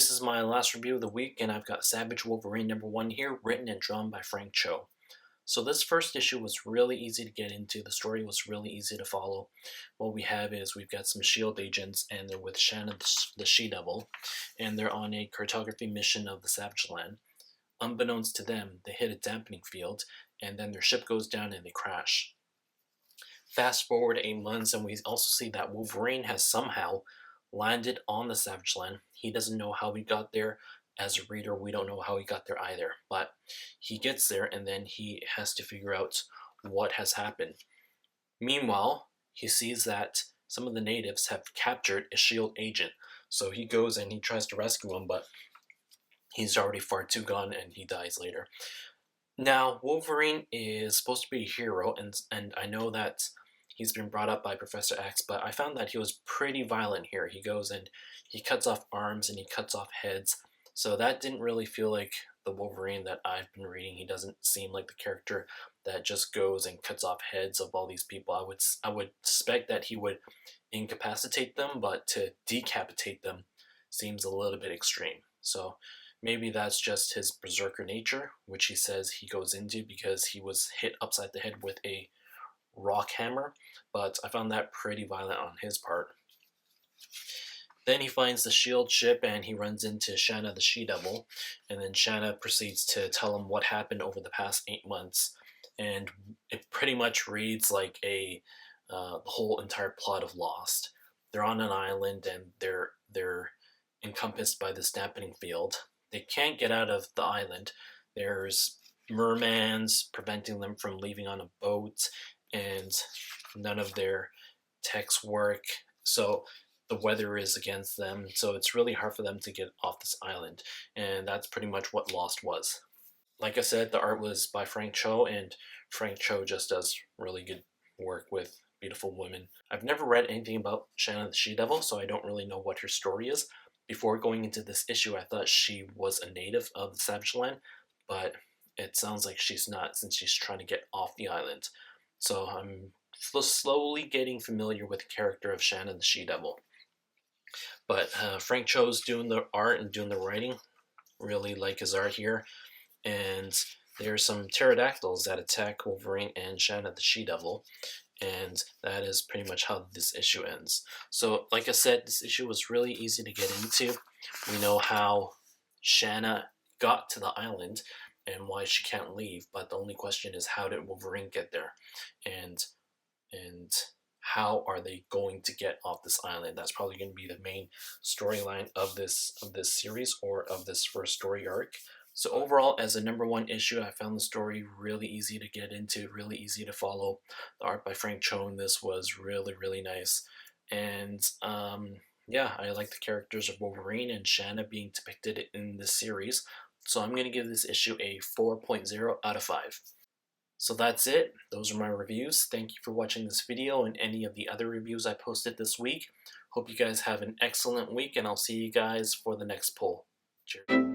This is my last review of the week, and I've got Savage Wolverine #1 here, written and drawn by Frank Cho. So this first issue was really easy to get into. The story was really easy to follow. What we have is we've got some S.H.I.E.L.D. agents, and they're with Shanna the She-Devil, and they're on a cartography mission of the Savage Land. Unbeknownst to them, they hit a dampening field, and then their ship goes down and they crash. Fast forward 8 months, and we also see that Wolverine has somehow landed on the Savage Land. He doesn't know how he got there. As a reader, we don't know how he got there either. But he gets there, and then he has to figure out what has happened. Meanwhile, he sees that some of the natives have captured a S.H.I.E.L.D. agent. So he goes and he tries to rescue him, but he's already far too gone, and he dies later. Now, Wolverine is supposed to be a hero, and I know that he's been brought up by Professor X, but I found that he was pretty violent here. He goes and he cuts off arms and he cuts off heads. So that didn't really feel like the Wolverine that I've been reading. He doesn't seem like the character that just goes and cuts off heads of all these people. I would suspect that he would incapacitate them, but to decapitate them seems a little bit extreme. So maybe that's just his berserker nature, which he says he goes into because he was hit upside the head with a rock hammer, but I found that pretty violent on his part. Then he finds the S.H.I.E.L.D. ship and he runs into Shanna the She-Devil, and then Shanna proceeds to tell him what happened over the past 8 months, and it pretty much reads like the whole entire plot of Lost. They're on an island and they're encompassed by this dampening field. They can't get out of the island. There's mermans preventing them from leaving on a boat, and none of their techs work, so the weather is against them, so it's really hard for them to get off this island, and that's pretty much what Lost was. Like I said, the art was by Frank Cho, and Frank Cho just does really good work with beautiful women. I've never read anything about Shanna the She-Devil, so I don't really know what her story is. Before going into this issue, I thought she was a native of the Savage Land, but it sounds like she's not, since she's trying to get off the island. So I'm slowly getting familiar with the character of Shanna the She-Devil. But Frank Cho's doing the art and doing the writing. Really like his art here. And there's some pterodactyls that attack Wolverine and Shanna the She-Devil. And that is pretty much how this issue ends. So, like I said, this issue was really easy to get into. We know how Shanna got to the island and why she can't leave, but the only question is, how did Wolverine get there? And how are they going to get off this island? That's probably going to be the main storyline of this series, or of this first story arc. So overall, as a #1 issue, I found the story really easy to get into, really easy to follow. The art by Frank Cho in this was really, really nice. And yeah, I like the characters of Wolverine and Shanna being depicted in this series. So I'm going to give this issue a 4.0 out of 5. So that's it. Those are my reviews. Thank you for watching this video and any of the other reviews I posted this week. Hope you guys have an excellent week, and I'll see you guys for the next poll. Cheers.